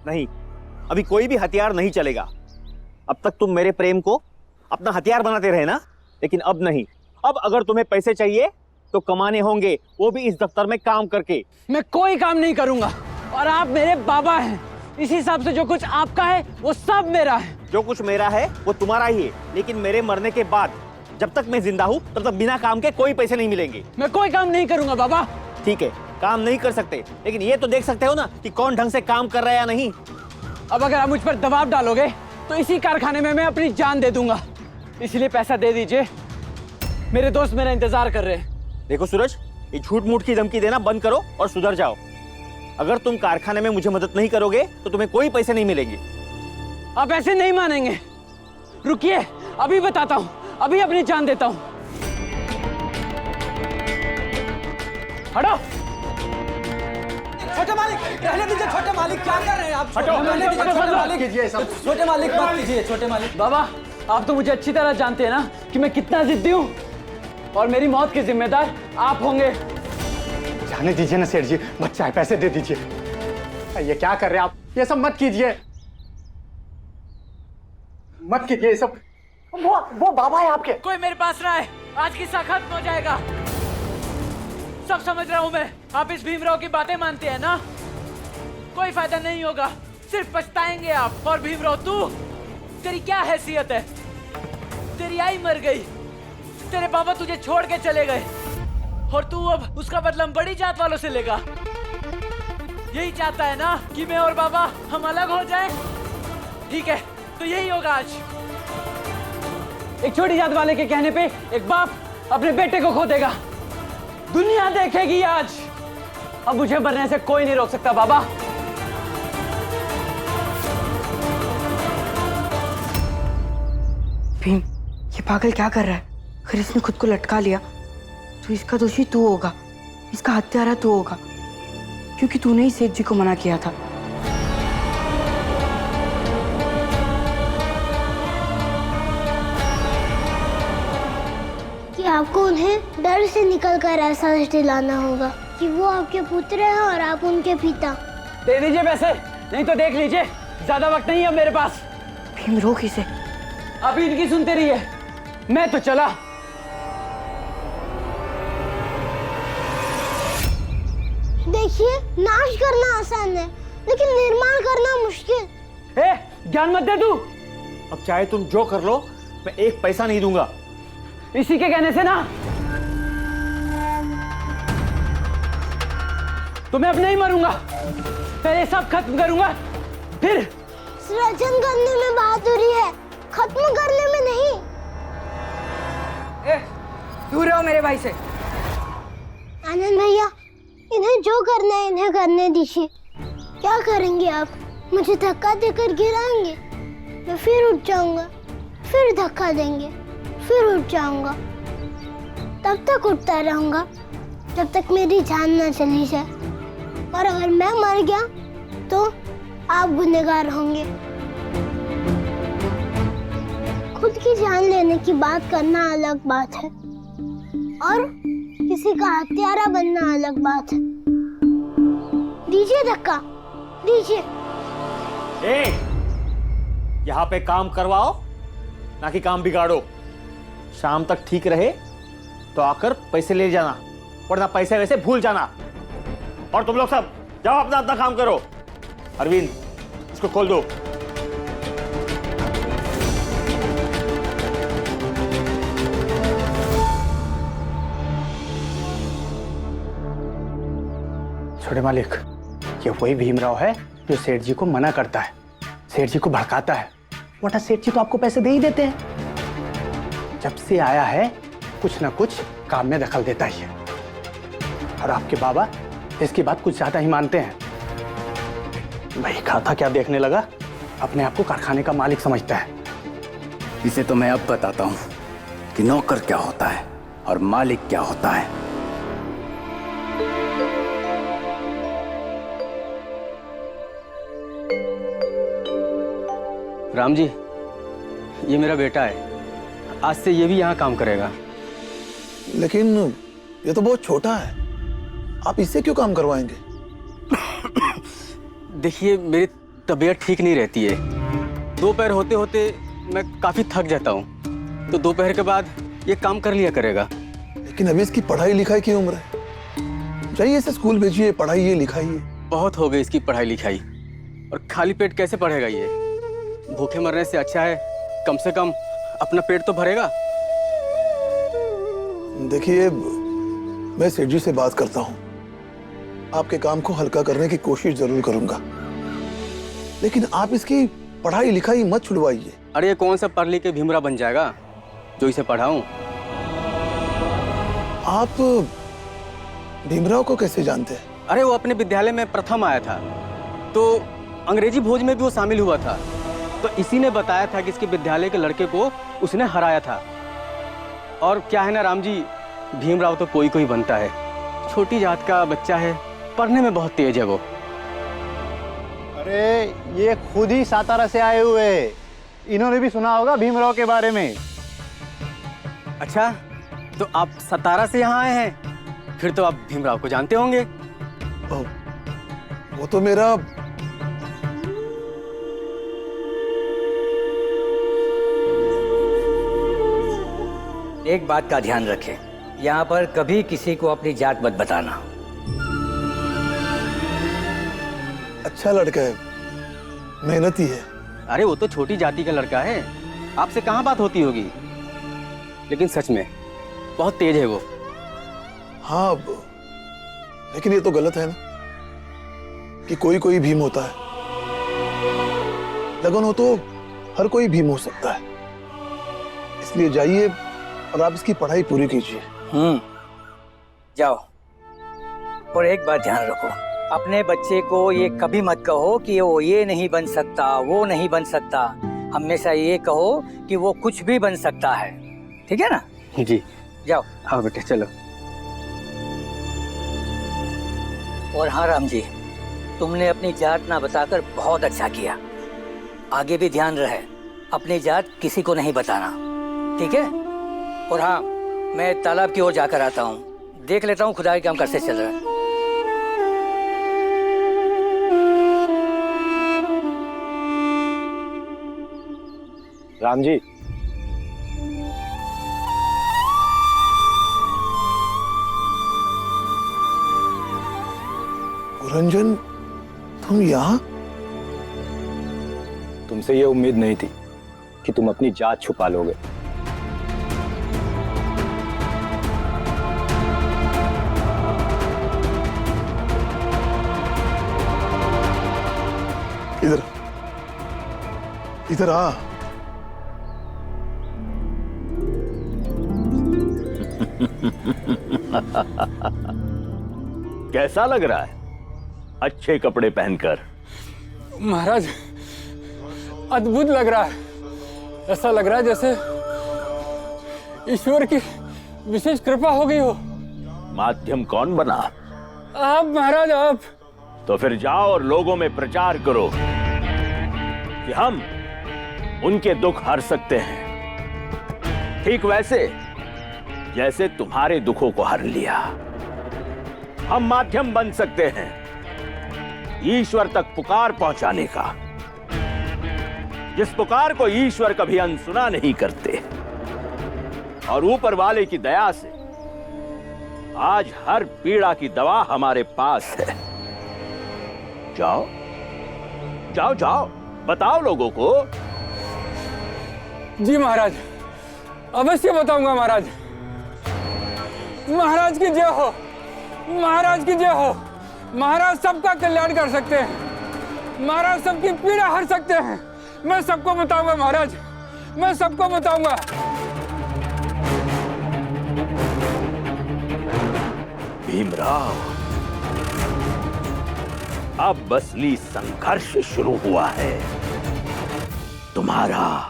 नहीं, अभी कोई भी हथियार नहीं चलेगा। अब तक तुम मेरे प्रेम को अपना हथियार बनाते रहे ना, लेकिन अब नहीं। अब अगर तुम्हें पैसे चाहिए तो कमाने होंगे, वो भी इस दफ्तर में काम करके। मैं कोई काम नहीं करूंगा और आप मेरे बाबा हैं, इसी हिसाब से जो कुछ आपका है वो सब मेरा है। जो कुछ मेरा है वो तुम्हारा ही है, लेकिन मेरे मरने के बाद जब तक मैं जिंदा हूँ तब तक बिना काम के कोई पैसे नहीं मिलेंगे। मैं कोई काम नहीं करूंगा बाबा। ठीक है, काम नहीं कर सकते, लेकिन ये तो देख सकते हो ना कि कौन ढंग से काम कर रहा है या नहीं। अब अगर आप मुझ पर दबाव डालोगे तो इसी कारखाने में मैं अपनी जान दे दूंगा, इसलिए पैसा दे दीजिए, मेरे दोस्त मेरा इंतजार कर रहे हैं। देखो सूरज, ये झूठ मूठ की धमकी देना बंद करो और सुधर जाओ। अगर तुम कारखाने में मुझे मदद नहीं करोगे तो तुम्हें कोई पैसे नहीं मिलेंगे। आप ऐसे नहीं मानेंगे, रुकिए अभी बताता हूँ, अभी अपनी जान देता हूँ। हटो। छोटे मालिक रहने दीजिए, छोटे मालिक क्या कर रहे हैं आप? हटो, रहने दीजिए, हटो, छोटे हटो, मालिक कीजिए सब। छोटे मालिक मत कीजिए, छोटे मालिक। बाबा आप तो मुझे अच्छी तरह जानते हैं ना कि मैं कितना जिद्दी हूँ, और मेरी मौत के जिम्मेदार आप होंगे। जाने दीजिए ना सेठ जी, बच्चा है, पैसे दे दीजिए। ये क्या कर रहे हैं आप? ये सब मत कीजिए, मत कीजिए ये सब। वो बाबा है आपके। कोई मेरे पास ना आए, आज किस्सा खत्म हो जाएगा। सब समझ रहा हूँ मैं, आप इस भीमराव की बातें मानते हैं ना, कोई फायदा नहीं होगा, सिर्फ पछताएंगे आप। और भीमराव तू, तेरी क्या हैसियत है? तेरी आई मर गई, तेरे बाबा तुझे छोड़ के चले गए, और तू अब उसका बदला बड़ी जात वालों से लेगा। यही चाहता है ना कि मैं और बाबा हम अलग हो जाएं? ठीक है, तो यही होगा आज। एक छोटी जात वाले के कहने पे एक बाप अपने बेटे को खो देगा, दुनिया देखेगी आज। अब मुझे मरने से कोई नहीं रोक सकता बाबा। भीम, ये पागल क्या कर रहा है? अगर इसने खुद को लटका लिया तो इसका दोषी तू होगा, इसका हत्यारा तू होगा, क्योंकि तूने ही सेठ जी को मना किया था। कि आपको उन्हें डर से निकलकर ऐसा दिलाना होगा कि वो आपके पुत्र हैं और आप उनके पिता। दे दीजिए पैसे, नहीं तो देख लीजिए, ज्यादा वक्त नहीं है मेरे पास। भीम रोक इसे। आप इनकी सुनते रहिए, मैं तो चला। देखिए, नाश करना आसान है लेकिन निर्माण करना मुश्किल। ए, ज्ञान मत दे तू। अब चाहे तुम जो कर लो, मैं एक पैसा नहीं दूंगा। इसी के कहने से ना तो मैं अब नहीं मरूंगा, पहले सब खत्म करूंगा, फिर सृजन करने में बहादुरी है, खत्म करने में नहीं। दूर रहो मेरे भाई से। आनंद भैया, इन्हें जो करना है इन्हें करने दीजिए। क्या करेंगे आप? मुझे धक्का देकर गिराएंगे, मैं फिर उठ जाऊंगा, फिर धक्का देंगे, फिर उठ जाऊंगा, तब तक उठता रहूंगा जब तक मेरी जान ना चली जाए। और अगर मैं मर गया तो आप गुनहगार होंगे। खुद की जान लेने की बात करना अलग बात है और किसी का हत्यारा बनना अलग बात है। दीजिए धक्का, दीजिए। यहाँ पे काम करवाओ, ना कि काम बिगाड़ो। शाम तक ठीक रहे तो आकर पैसे ले जाना, वरना पैसे वैसे भूल जाना। और तुम लोग सब जाओ, अपना अपना काम करो। अरविंद, इसको खोल दो। छोटे मालिक, ये वही भीमराव है जो सेठ जी को मना करता है, सेठ जी को भड़काता है, वरना सेठ जी तो आपको पैसे दे ही देते हैं। जब से आया है कुछ ना कुछ काम में दखल देता ही है, और आपके बाबा इसकी बात कुछ ज्यादा ही मानते हैं। वही कहा था, क्या देखने लगा, अपने आप को कारखाने का मालिक समझता है। इसे तो मैं अब बताता हूं कि नौकर क्या होता है और मालिक क्या होता है। राम जी, ये मेरा बेटा है, आज से ये भी यहाँ काम करेगा। लेकिन ये तो बहुत छोटा है, आप इससे क्यों काम करवाएंगे? देखिए, मेरी तबीयत ठीक नहीं रहती है। दोपहर होते होते मैं काफ़ी थक जाता हूँ, तो दोपहर के बाद ये काम कर लिया करेगा। लेकिन अभी इसकी पढ़ाई लिखाई की उम्र है, चाहिए इसे स्कूल भेजिए, पढ़ाइए लिखाइए। बहुत हो गई इसकी पढ़ाई लिखाई, और खाली पेट कैसे पढ़ेगा ये? भूखे मरने से अच्छा है कम से कम अपना पेट तो भरेगा। देखिए, मैं सेठ जी से बात करता हूँ, आपके काम को हल्का करने की कोशिश जरूर करूंगा, लेकिन आप इसकी पढ़ाई लिखाई मत छुड़वाइए। अरे ये कौन सा पढ़ लिख के भीमराव बन जाएगा जो इसे पढ़ाऊं? आप भीमराव को कैसे जानते हैं? अरे वो अपने विद्यालय में प्रथम आया था, तो अंग्रेजी भोज में भी वो शामिल हुआ था, तो इसी ने बताया था कि इसके विद्यालय के लड़के को उसने हराया था। और क्या है ना राम जी, भीमराव तो कोई कोई बनता है, छोटी जात का बच्चा है, पढ़ने में बहुत तेज है वो। अरे ये खुद ही सातारा से आए हुए हैं, इन्होंने भी सुना होगा भीमराव के बारे में। अच्छा, तो आप सतारा से यहाँ आए हैं, फिर तो आप भीमराव को जानते होंगे। वो तो मेरा एक बात का ध्यान रखें, यहाँ पर कभी किसी को अपनी जात मत बताना। अच्छा लड़का है, मेहनती है। अरे वो तो छोटी जाति का लड़का है, आपसे कहाँ बात होती होगी, लेकिन सच में बहुत तेज है वो। हाँ, लेकिन ये तो गलत है ना कि कोई कोई भीम होता है। लगन हो तो हर कोई भीम हो सकता है, इसलिए जाइए और आप इसकी पढ़ाई पूरी कीजिए। जाओ, और एक बात ध्यान रखो, अपने बच्चे को ये कभी मत कहो कि वो ये नहीं बन सकता, वो नहीं बन सकता। हमेशा ये कहो कि वो कुछ भी बन सकता है, ठीक है ना? जी। जाओ। हाँ बेटे चलो। और हाँ राम जी, तुमने अपनी जात ना बताकर बहुत अच्छा किया। आगे भी ध्यान रहे, अपनी जात किसी को नहीं बताना, ठीक है? और हाँ, मैं तालाब की ओर जाकर आता हूँ, देख लेता हूँ खुदा के काम कैसे चल रहा है। राम जी, रंजन, तुम यहाँ? तुमसे ये उम्मीद नहीं थी कि तुम अपनी जात छुपा लोगे। इधर इधर आ। कैसा लग रहा है अच्छे कपड़े पहनकर? महाराज, अद्भुत लग रहा है। ऐसा लग रहा है जैसे ईश्वर की विशेष कृपा हो गई हो। माध्यम कौन बना? आप महाराज, आप। तो फिर जाओ और लोगों में प्रचार करो कि हम उनके दुख हर सकते हैं, ठीक वैसे जैसे तुम्हारे दुखों को हर लिया। हम माध्यम बन सकते हैं ईश्वर तक पुकार पहुंचाने का, जिस पुकार को ईश्वर कभी अनसुना नहीं करते। और ऊपर वाले की दया से आज हर पीड़ा की दवा हमारे पास है। जाओ जाओ जाओ, बताओ लोगों को। जी महाराज, अवश्य बताऊंगा महाराज। महाराज की जय हो, महाराज की जय हो। महाराज सबका कल्याण कर सकते हैं, महाराज सबकी पीड़ा हर सकते हैं। मैं सबको बताऊंगा महाराज, मैं सबको बताऊंगा। भीमराव, अब असली संघर्ष शुरू हुआ है तुम्हारा।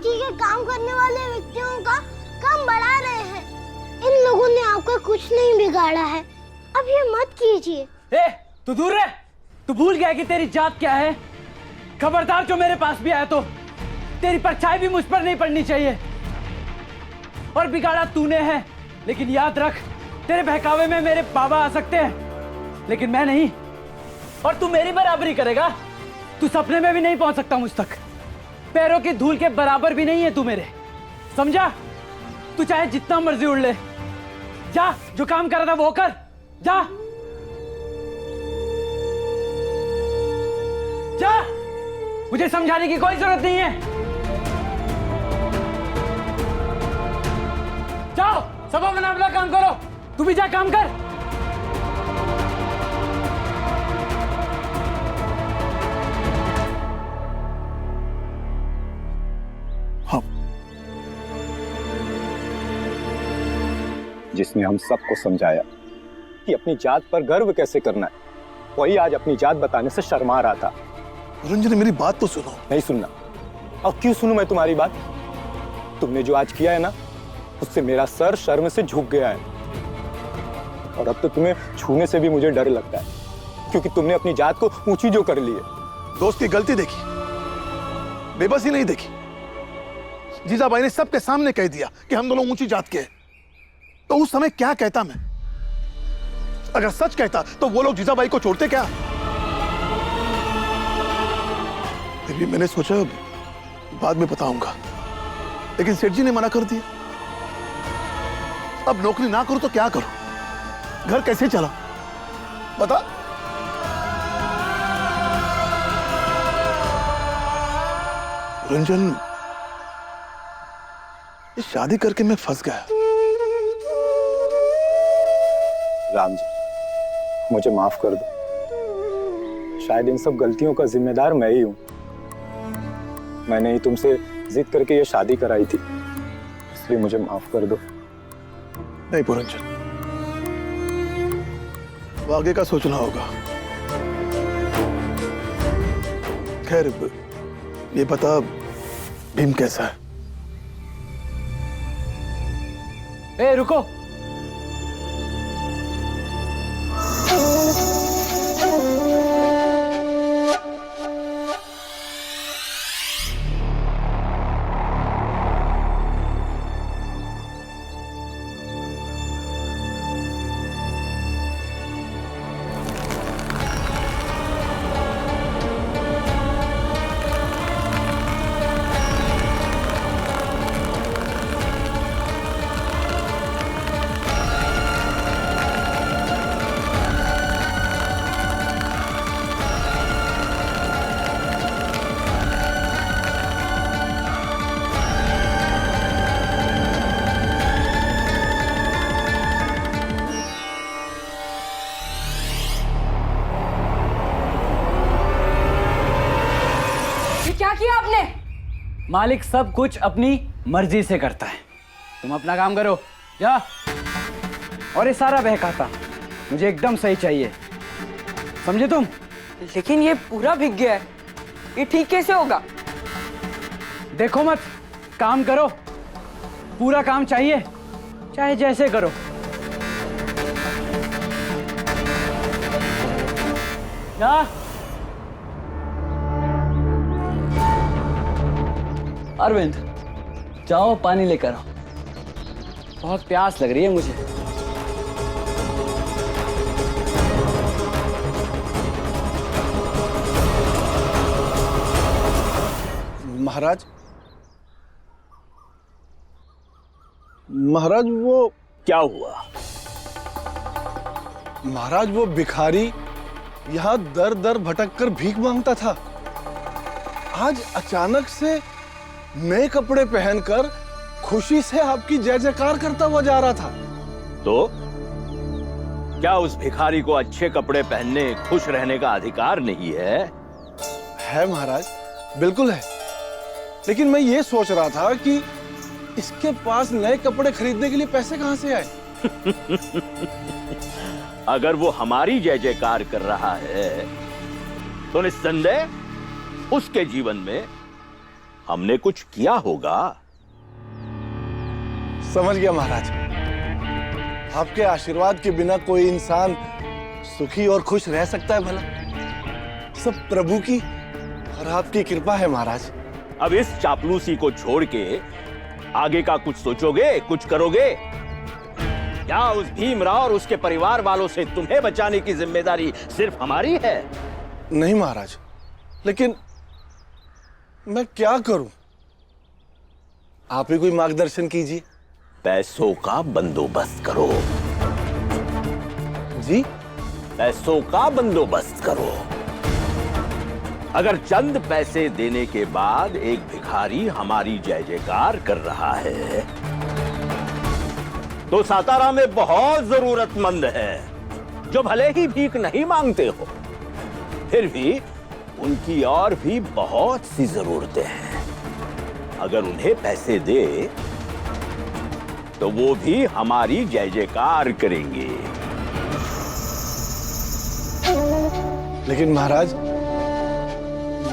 बस्ती के काम करने वाले व्यक्तियों का काम बढ़ा रहे हैं। इन लोगों ने आपका कुछ नहीं बिगाड़ा है, अब ये मत कीजिए। ए, तू दूर रह। तू भूल गया कि तेरी जात क्या है? खबरदार जो मेरे पास भी आया तो तेरी परछाई भी मुझ पर नहीं पड़नी चाहिए। और बिगाड़ा तूने है, लेकिन याद रख, तेरे बहकावे में मेरे बाबा आ सकते हैं, लेकिन मैं नहीं। और तू मेरी बराबरी करेगा? तू सपने में भी नहीं पहुंच सकता मुझ तक। पैरों की धूल के बराबर भी नहीं है तू मेरे, समझा? तू चाहे जितना मर्जी उड़ ले, जा, जो काम कर रहा था वो कर, जा जा। मुझे समझाने की कोई जरूरत नहीं है। जाओ, सब अपना अपना काम करो। तू भी जा, काम कर। हाँ, जिसने हम सबको समझाया कि अपनी जात पर गर्व कैसे करना है, वही आज अपनी जात बताने से शर्मा रहा था। रंजन, मेरी बात तो सुनो। नहीं सुनना। और क्यों सुनूं मैं तुम्हारी बात? तुमने जो आज किया है ना, उससे मेरा सर शर्म से झुक गया है। और अब तो तुम्हें छूने से भी मुझे डर लगता है, क्योंकि तुमने अपनी जात को ऊंची जो कर ली है। दोस्त की गलती देखी, बेबसी नहीं देखी। जीजाबाई ने सबके सामने कह दिया कि हम दोनों ऊंची जात के हैं। तो उस समय क्या कहता मैं? अगर सच कहता तो वो लोग जीजाबाई को छोड़ते क्या? फिर मैंने सोचा बाद में बताऊंगा, लेकिन सेठ जी ने मना कर दिया। अब नौकरी ना करूं तो क्या करूं? घर कैसे चला बता? रंजन, इस शादी करके मैं फंस गया। राम जी, मुझे माफ कर दो। शायद इन सब गलतियों का जिम्मेदार मैं ही हूं। मैंने ही तुमसे जिद करके ये शादी कराई थी, इसलिए मुझे माफ कर दो। नहीं पुरंजन, वो आगे का सोचना होगा। खैर, ये बता भीम कैसा है? ए, रुको। मालिक सब कुछ अपनी मर्जी से करता है। तुम अपना काम करो, जा। और ये सारा बहकाता मुझे एकदम सही चाहिए, समझे तुम? लेकिन ये पूरा भीग गया है, ये ठीक कैसे होगा? देखो मत, काम करो। पूरा काम चाहिए, चाहे जैसे करो। जा। अरविंद, जाओ पानी लेकर आओ, बहुत प्यास लग रही है मुझे। महाराज, महाराज वो क्या हुआ? महाराज वो भिखारी यहाँ दर दर भटक कर भीख मांगता था। आज अचानक से नए कपड़े पहनकर खुशी से आपकी जय जयकार करता हुआ जा रहा था। तो क्या उस भिखारी को अच्छे कपड़े पहनने, खुश रहने का अधिकार नहीं है? है महाराज, बिल्कुल है। लेकिन मैं ये सोच रहा था कि इसके पास नए कपड़े खरीदने के लिए पैसे कहां से आए? अगर वो हमारी जय जयकार कर रहा है तो निस्संदेह उसके जीवन में हमने कुछ किया होगा। समझ गया महाराज। आपके आशीर्वाद के बिना कोई इंसान सुखी और खुश रह सकता है भला? सब प्रभु की और आपकी कृपा है महाराज। अब इस चापलूसी को छोड़ के आगे का कुछ सोचोगे, कुछ करोगे? क्या उस भीमराव और उसके परिवार वालों से तुम्हें बचाने की जिम्मेदारी सिर्फ हमारी है? नहीं महाराज, लेकिन मैं क्या करूं? आप ही कोई मार्गदर्शन कीजिए। पैसों का बंदोबस्त करो। जी? पैसों का बंदोबस्त करो। अगर चंद पैसे देने के बाद एक भिखारी हमारी जय जयकार कर रहा है तो सातारा में बहुत जरूरतमंद है जो भले ही भीख नहीं मांगते हो, फिर भी उनकी और भी बहुत सी जरूरतें हैं। अगर उन्हें पैसे दे तो वो भी हमारी जय जयकार करेंगे। लेकिन महाराज,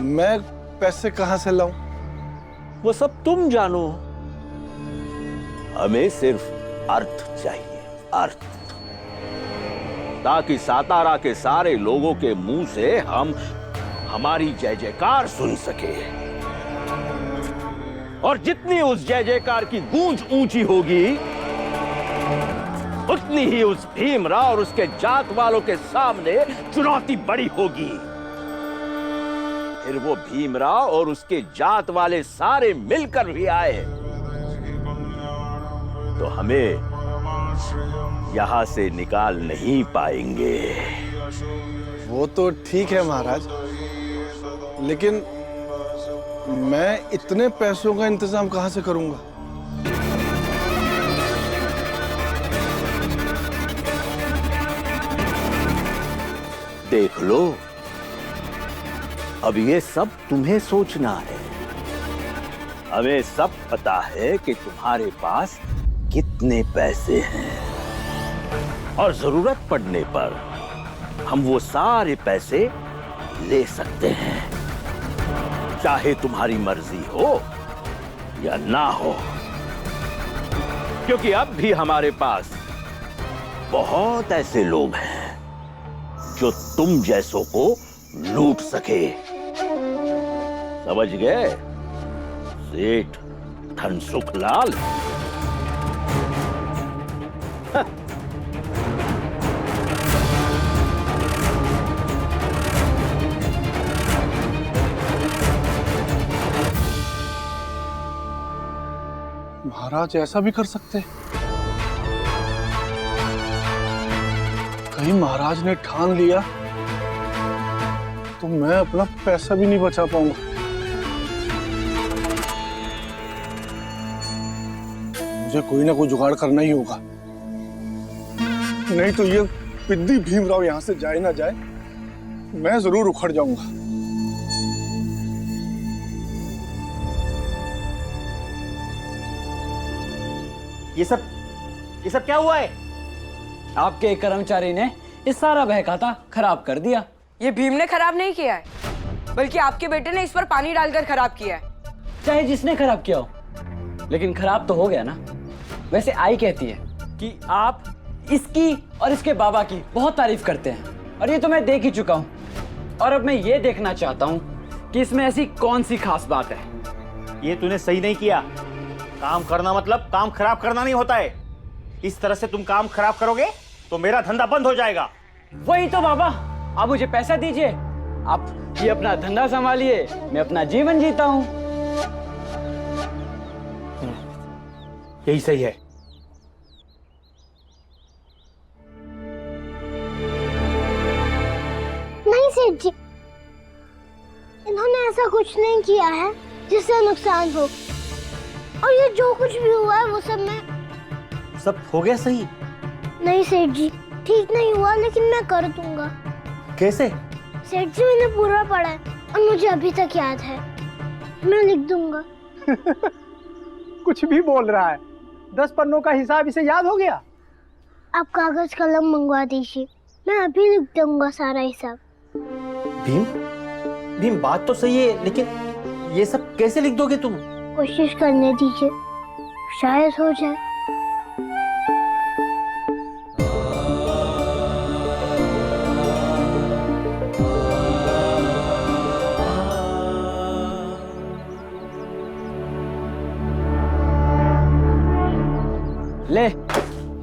मैं पैसे कहां से लाऊं? वो सब तुम जानो। हमें सिर्फ अर्थ चाहिए, अर्थ, ताकि सातारा के सारे लोगों के मुंह से हम हमारी जय जयकार सुन सके। और जितनी उस जय जयकार की गूंज ऊंची होगी, उतनी ही उस भीमराव और उसके जात वालों के सामने चुनौती बड़ी होगी। फिर वो भीमराव और उसके जात वाले सारे मिलकर भी आए तो हमें यहां से निकाल नहीं पाएंगे। वो तो ठीक है महाराज, लेकिन मैं इतने पैसों का इंतजाम कहां से करूंगा? देख लो, अब ये सब तुम्हें सोचना है। हमें सब पता है कि तुम्हारे पास कितने पैसे हैं और जरूरत पड़ने पर हम वो सारे पैसे ले सकते हैं, चाहे तुम्हारी मर्जी हो या ना हो, क्योंकि अब भी हमारे पास बहुत ऐसे लोग हैं जो तुम जैसों को लूट सके। समझ गए सेठ धनसुख लाल? महाराज ऐसा भी कर सकते? कहीं महाराज ने ठान लिया तो मैं अपना पैसा भी नहीं बचा पाऊंगा। मुझे कोई ना कोई जुगाड़ करना ही होगा, नहीं तो ये पिद्दी भीमराव यहां से जाए ना जाए, मैं जरूर उखड़ जाऊंगा। ये सब क्या हुआ है? आपके एक कर्मचारी ने इस सारा बहकाता खराब कर दिया। ये भीम ने खराब नहीं किया है, बल्कि आपके बेटे ने इस पर पानी डालकर खराब किया है। चाहे जिसने खराब किया हो, लेकिन खराब तो हो गया ना। वैसे आई कहती है कि आप इसकी और इसके बाबा की बहुत तारीफ करते हैं, और ये तो मैं देख ही चुका हूँ। और अब मैं ये देखना चाहता हूँ कि इसमें ऐसी कौन सी खास बात है। ये तूने सही नहीं किया। काम करना मतलब काम खराब करना नहीं होता है। इस तरह से तुम काम खराब करोगे तो मेरा धंधा बंद हो जाएगा। वही तो बाबा, आप मुझे पैसा दीजिए, आप ये अपना धंधा संभालिए, मैं अपना जीवन जीता हूँ। यही सही है। नहीं सेठ जी, इन्होंने ऐसा कुछ नहीं किया है जिससे नुकसान हो, और ये जो कुछ भी हुआ है वो सब हो गया सही। नहीं सेठ जी, ठीक नहीं हुआ, लेकिन मैं कर दूंगा। कैसे? सेठ जी, मैंने पूरा पढ़ा है और मुझे अभी तक याद है। मैं लिख दूंगा। कुछ भी बोल रहा है। 10 पन्नों का हिसाब इसे याद हो गया। आप कागज कलम मंगवा दीजिए, मैं अभी लिख दूंगा सारा हिसाब। भीम बात तो सही है, लेकिन ये सब कैसे लिख दोगे तुम? कोशिश करने दीजिए, शायद हो जाए। ले,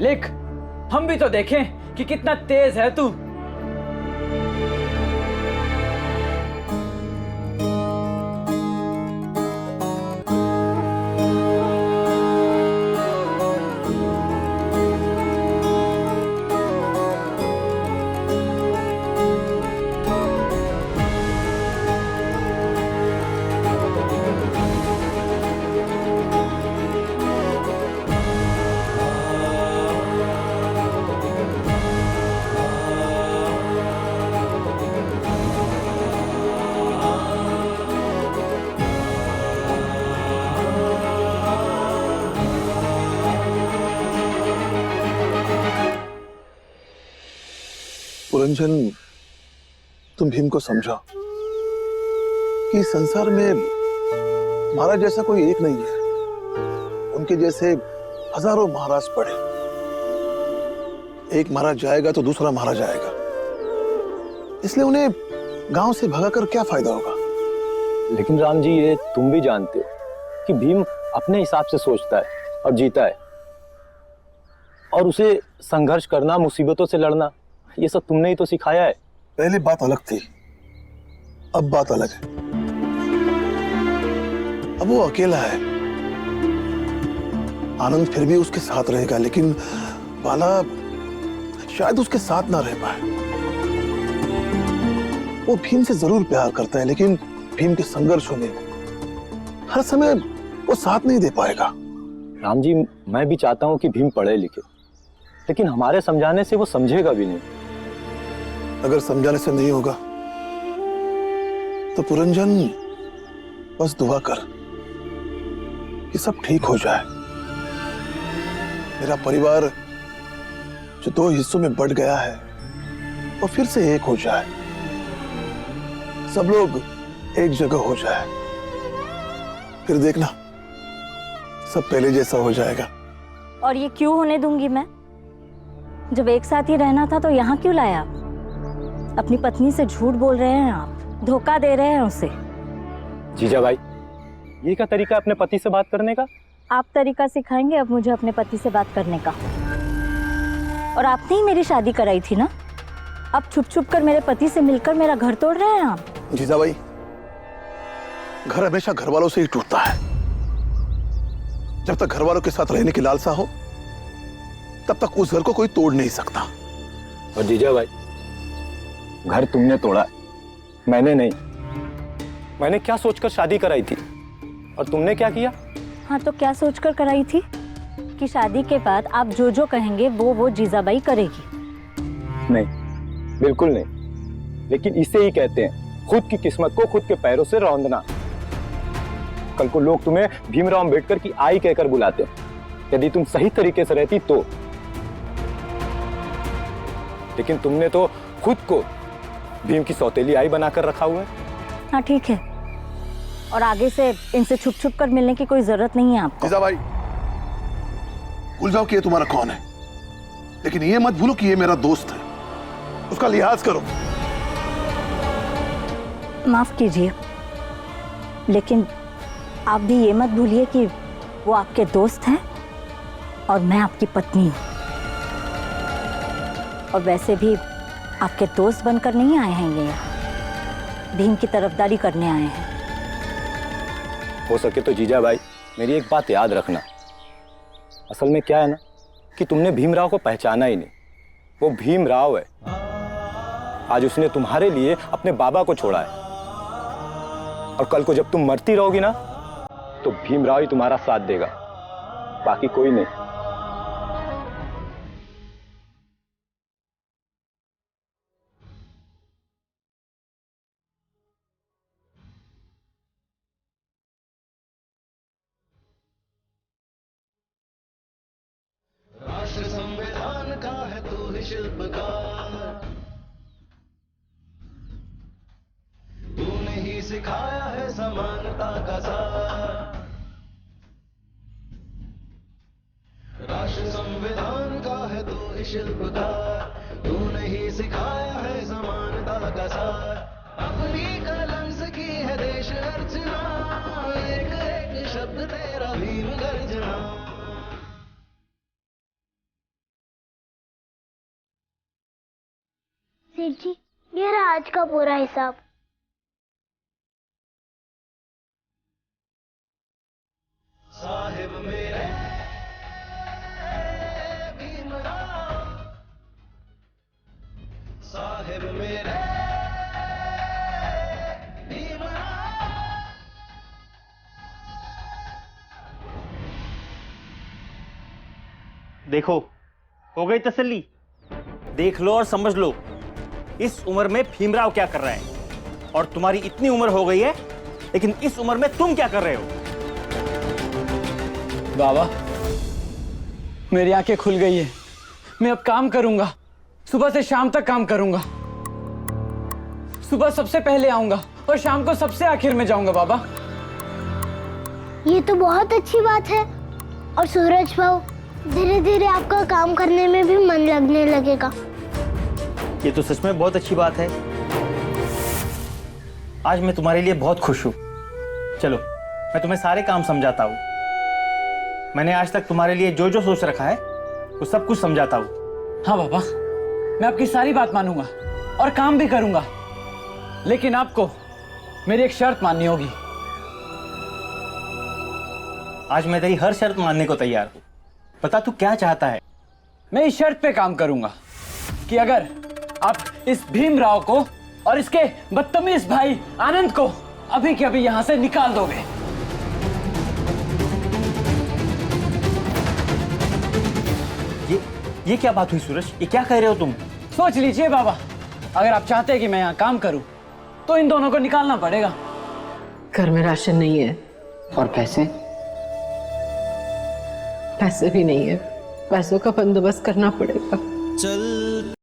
लिख। हम भी तो देखें कि कितना तेज है तू। पुरंजन, तुम भीम को समझाओ कि संसार में महाराज जैसा कोई एक नहीं है। उनके जैसे हजारों महाराज पड़े। एक महाराज जाएगा तो दूसरा महाराज आएगा, इसलिए उन्हें गांव से भगाकर क्या फायदा होगा। लेकिन राम जी, ये तुम भी जानते हो कि भीम अपने हिसाब से सोचता है और जीता है, और उसे संघर्ष करना, मुसीबतों से लड़ना, ये सब तुमने ही तो सिखाया है। पहले बात अलग थी, अब बात अलग है। अब वो अकेला है, आनंद फिर भी उसके साथ रहेगा, लेकिन बाला शायद उसके साथ ना रह पाए। वो भीम से जरूर प्यार करता है, लेकिन भीम के संघर्षों में हर समय वो साथ नहीं दे पाएगा। राम जी, मैं भी चाहता हूं कि भीम पढ़े लिखे, लेकिन हमारे समझाने से वो समझेगा भी नहीं। अगर समझाने से नहीं होगा तो पुरंजन बस दुआ कर कि सब ठीक हो जाए। मेरा परिवार जो दो हिस्सों में बंट गया है वो फिर से एक हो जाए, सब लोग एक जगह हो जाए, फिर देखना सब पहले जैसा हो जाएगा। और ये क्यों होने दूंगी मैं? जब एक साथ ही रहना था तो यहाँ क्यों लाया? अपनी पत्नी से झूठ बोल रहे हैं आप, धोखा दे रहे हैं उसे। जीजा भाई, ये क्या तरीका अपने पति से बात करने का? आप तरीका सिखाएंगे अब मुझे अपने पति से बात करने का। और आपने ही मेरी शादी कराई थी ना, अब छुप छुप कर मेरे पति से मिलकर मेरा घर तोड़ रहे हैं आप। जीजा भाई, घर हमेशा घर वालों से ही टूटता है। जब तक घर वालों के साथ रहने की लालसा हो तब तक उस घर को कोई तोड़ नहीं सकता। और जीजा भाई, घर तुमने तोड़ा, मैंने नहीं। मैंने क्या सोचकर शादी कराई थी, और तुमने क्या किया? हाँ, तो क्या सोचकर कराई थी कि शादी के बाद आप जो जो कहेंगे वो जीजाबाई करेगी। नहीं, बिल्कुल नहीं। लेकिन इसे ही कहते हैं खुद की किस्मत को खुद के पैरों से रौंदना। कल को लोग तुम्हें भीमराव अंबेडकर की आई कहकर बुलाते हैं, यदि तुम सही तरीके से रहती तो। लेकिन तुमने तो खुद को भीम की सौतेली आई बनाकर रखा हुआ है। हाँ ठीक है, और आगे से इनसे छुप छुप कर मिलने की कोई जरूरत नहीं है आपको। जीजा भाई, भूल जाओ कि ये तुम्हारा कौन है, लेकिन ये मत भूलो कि ये मेरा दोस्त है, उसका लिहाज करो। माफ कीजिए, लेकिन आप भी ये मत भूलिए कि वो आपके दोस्त हैं और मैं आपकी पत्नी हूँ। और वैसे भी आपके दोस्त बनकर नहीं आए हैं ये यहाँ, भीम की तरफदारी करने आए हैं। हो सके तो जीजा भाई, मेरी एक बात याद रखना। असल में क्या है ना कि तुमने भीमराव को पहचाना ही नहीं। वो भीमराव है, आज उसने तुम्हारे लिए अपने बाबा को छोड़ा है, और कल को जब तुम मरती रहोगी ना तो भीमराव ही तुम्हारा साथ देगा, बाकी कोई नहीं। राष्ट्र संविधान का है तू ही शिल्पकार, तूने ही सिखाया है समानता शिल्पकार तूने ही सिखाया है समानता का सार अपनी कलम से की है देश अर्चना एक एक शब्द तेरा भीम गर्जना सेठ जी ये रहा आज का पूरा हिसाब। साहिब मेरे भीमराव साहिब मेरे भीमराव देखो हो गई तसल्ली। देख लो और समझ लो इस उम्र में भीमराव क्या कर रहा है, और तुम्हारी इतनी उम्र हो गई है लेकिन इस उम्र में तुम क्या कर रहे हो? बाबा मेरी आंखें खुल गई है। मैं अब काम करूंगा, सुबह से शाम तक काम करूंगा। सुबह सबसे पहले आऊंगा और शाम को सबसे आखिर में जाऊंगा। बाबा ये तो बहुत अच्छी बात है। और सूरज भाऊ धीरे धीरे आपका काम करने में भी मन लगने लगेगा। ये तो सच में बहुत अच्छी बात है। आज मैं तुम्हारे लिए बहुत खुश हूं। चलो मैं तुम्हें सारे काम समझाता हूं। मैंने आज तक तुम्हारे लिए जो जो सोच रखा है वो सब कुछ समझाता हूं। हाँ बाबा मैं आपकी सारी बात मानूंगा और काम भी करूंगा, लेकिन आपको मेरी एक शर्त माननी होगी। आज मैं तेरी हर शर्त मानने को तैयार हूं। बता तू क्या चाहता है? मैं इस शर्त पे काम करूंगा कि अगर आप इस भीमराव को और इसके बदतमीज भाई आनंद को अभी के अभी यहां से निकाल दोगे। ये क्या बात हुई सूरज? ये क्या कह रहे हो तुम? सोच लीजिए बाबा, अगर आप चाहते हैं कि मैं यहाँ काम करूं तो इन दोनों को निकालना पड़ेगा। घर में राशन नहीं है और पैसे? पैसे भी नहीं है, पैसों का बंदोबस्त करना पड़ेगा। चल